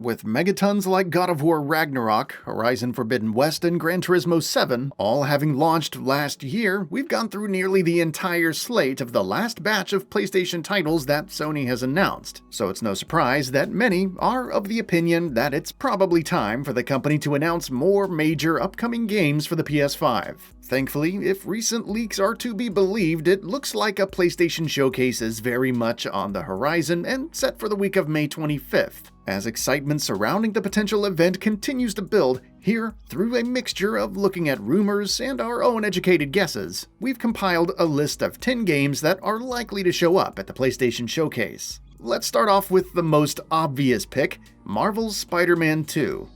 With megatons like God of War Ragnarok, Horizon Forbidden West, and Gran Turismo 7 all having launched last year, we've gone through nearly the entire slate of the last batch of PlayStation titles that Sony has announced, so it's no surprise that many are of the opinion that it's probably time for the company to announce more major upcoming games for the PS5. Thankfully, if recent leaks are to be believed, it looks like a PlayStation showcase is very much on the horizon and set for the week of May 25th. As excitement surrounding the potential event continues to build, here, through a mixture of looking at rumors and our own educated guesses, we've compiled a list of 10 games that are likely to show up at the PlayStation Showcase. Let's start off with the most obvious pick, Marvel's Spider-Man 2.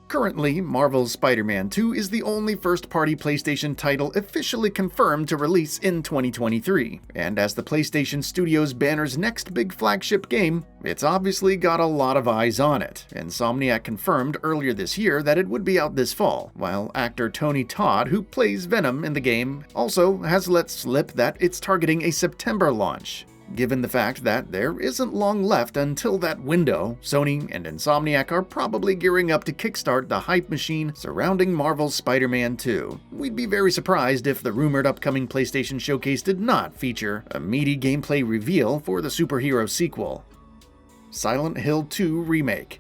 Currently, Marvel's Spider-Man 2 is the only first-party PlayStation title officially confirmed to release in 2023, and as the PlayStation Studios banner's next big flagship game, it's obviously got a lot of eyes on it. Insomniac confirmed earlier this year that it would be out this fall, while actor Tony Todd, who plays Venom in the game, also has let slip that it's targeting a September launch. Given the fact that there isn't long left until that window, Sony and Insomniac are probably gearing up to kickstart the hype machine surrounding Marvel's Spider-Man 2. We'd be very surprised if the rumored upcoming PlayStation Showcase did not feature a meaty gameplay reveal for the superhero sequel. Silent Hill 2 Remake.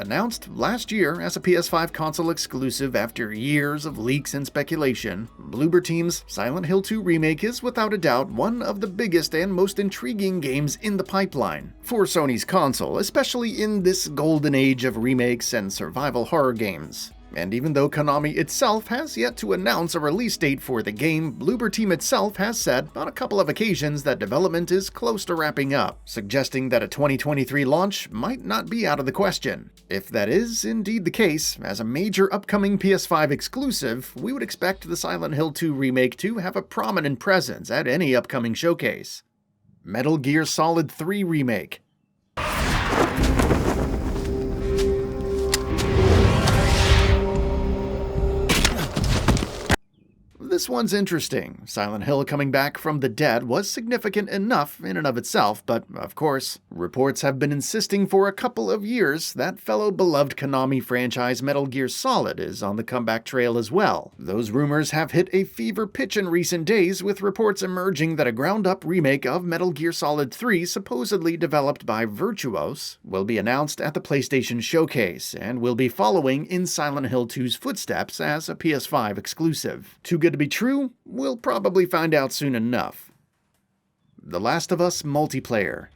Announced last year as a PS5 console exclusive after years of leaks and speculation, Bloober Team's Silent Hill 2 Remake is without a doubt one of the biggest and most intriguing games in the pipeline for Sony's console, especially in this golden age of remakes and survival horror games. And even though Konami itself has yet to announce a release date for the game, Bloober Team itself has said on a couple of occasions that development is close to wrapping up, suggesting that a 2023 launch might not be out of the question. If that is indeed the case, as a major upcoming PS5 exclusive, we would expect the Silent Hill 2 Remake to have a prominent presence at any upcoming showcase. Metal Gear Solid 3 Remake. This one's interesting. Silent Hill coming back from the dead was significant enough in and of itself, but of course, reports have been insisting for a couple of years that fellow beloved Konami franchise Metal Gear Solid is on the comeback trail as well. Those rumors have hit a fever pitch in recent days, with reports emerging that a ground-up remake of Metal Gear Solid 3, supposedly developed by Virtuos, will be announced at the PlayStation Showcase, and will be following in Silent Hill 2's footsteps as a PS5 exclusive. Too good to be true? We'll probably find out soon enough. The Last of Us multiplayer.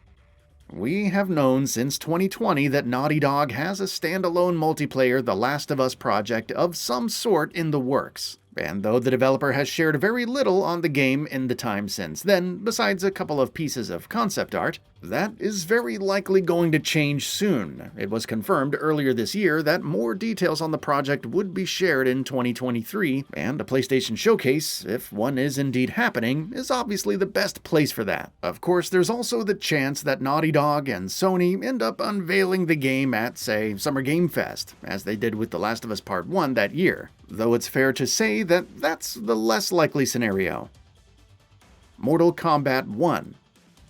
We have known since 2020 that Naughty Dog has a standalone multiplayer The Last of Us project of some sort in the works. And though the developer has shared very little on the game in the time since then, besides a couple of pieces of concept art, that is very likely going to change soon. It was confirmed earlier this year that more details on the project would be shared in 2023, and a PlayStation Showcase, if one is indeed happening, is obviously the best place for that. Of course, there's also the chance that Naughty Dog and Sony end up unveiling the game at, say, Summer Game Fest, as they did with The Last of Us Part 1 that year, though it's fair to say that that's the less likely scenario. Mortal Kombat 1.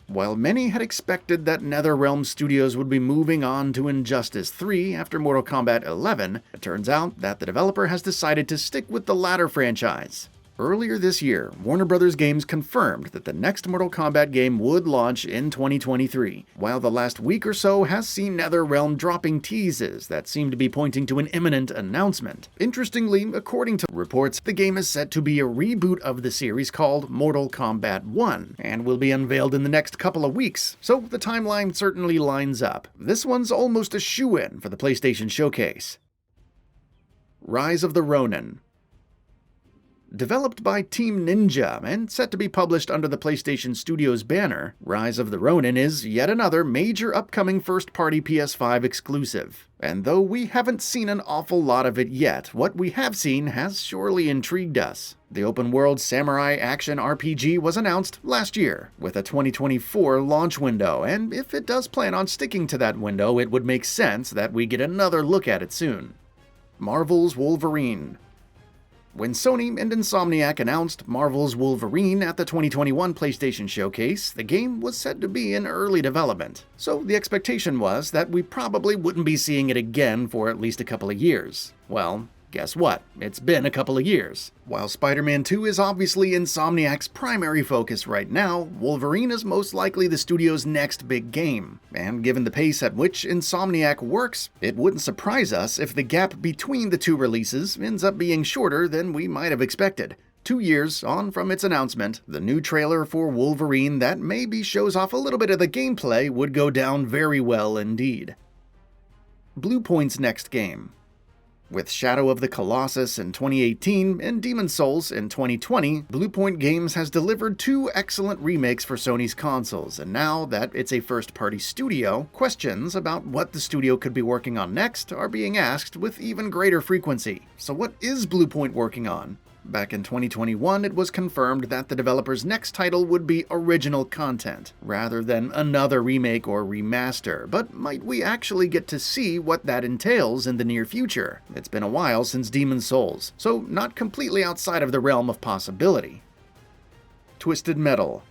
While many had expected that NetherRealm Studios would be moving on to Injustice 3 after Mortal Kombat 11, it turns out that the developer has decided to stick with the latter franchise. Earlier this year, Warner Bros. Games confirmed that the next Mortal Kombat game would launch in 2023, while the last week or so has seen NetherRealm dropping teases that seem to be pointing to an imminent announcement. Interestingly, according to reports, the game is set to be a reboot of the series called Mortal Kombat 1, and will be unveiled in the next couple of weeks, so the timeline certainly lines up. This one's almost a shoo-in for the PlayStation Showcase. Rise of the Ronin. Developed by Team Ninja and set to be published under the PlayStation Studios banner, Rise of the Ronin is yet another major upcoming first-party PS5 exclusive. And though we haven't seen an awful lot of it yet, what we have seen has surely intrigued us. The open-world samurai action RPG was announced last year, with a 2024 launch window, and if it does plan on sticking to that window, it would make sense that we get another look at it soon. Marvel's Wolverine. When Sony and Insomniac announced Marvel's Wolverine at the 2021 PlayStation Showcase, the game was said to be in early development. So the expectation was that we probably wouldn't be seeing it again for at least a couple of years. Well, guess what? It's been a couple of years. While Spider-Man 2 is obviously Insomniac's primary focus right now, Wolverine is most likely the studio's next big game. And given the pace at which Insomniac works, it wouldn't surprise us if the gap between the two releases ends up being shorter than we might have expected. 2 years on from its announcement, the new trailer for Wolverine that maybe shows off a little bit of the gameplay would go down very well indeed. Bluepoint's next game. With Shadow of the Colossus in 2018 and Demon's Souls in 2020, Bluepoint Games has delivered 2 excellent remakes for Sony's consoles, and now that it's a first-party studio, questions about what the studio could be working on next are being asked with even greater frequency. So what is Bluepoint working on? Back in 2021, it was confirmed that the developer's next title would be original content, rather than another remake or remaster, but might we actually get to see what that entails in the near future? It's been a while since Demon's Souls, so not completely outside of the realm of possibility. Twisted Metal.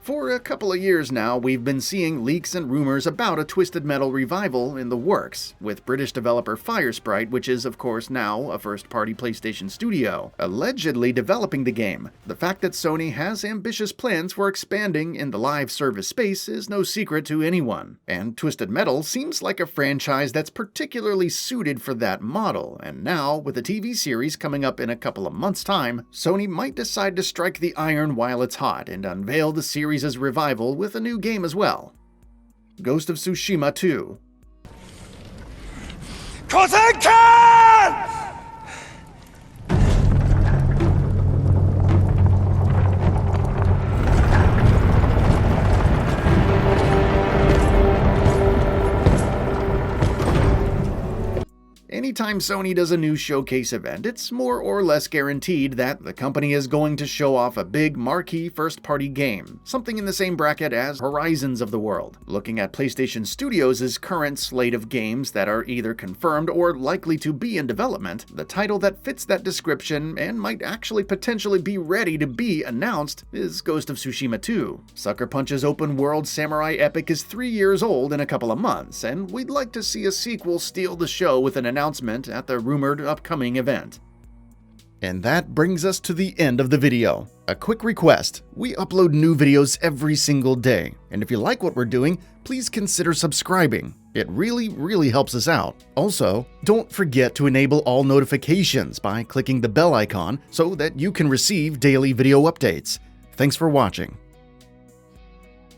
For a couple of years now, we've been seeing leaks and rumors about a Twisted Metal revival in the works, with British developer Firesprite, which is of course now a first-party PlayStation studio, allegedly developing the game. The fact that Sony has ambitious plans for expanding in the live service space is no secret to anyone, and Twisted Metal seems like a franchise that's particularly suited for that model, and now, with a TV series coming up in a couple of months' time, Sony might decide to strike the iron while it's hot and unveil the series' revival with a new game as well. Ghost of Tsushima 2. Anytime Sony does a new showcase event, it's more or less guaranteed that the company is going to show off a big marquee first-party game, something in the same bracket as Horizons of the world. Looking at PlayStation Studios' current slate of games that are either confirmed or likely to be in development, the title that fits that description and might actually potentially be ready to be announced is Ghost of Tsushima 2. Sucker Punch's open-world samurai epic is 3 years old in a couple of months, and we'd like to see a sequel steal the show with an announcement at the rumored upcoming event. And that brings us to the end of the video. A quick request: we upload new videos every single day, and if you like what we're doing, please consider subscribing. It really helps us out. Also, don't forget to enable all notifications by clicking the bell icon so that you can receive daily video updates. Thanks for watching.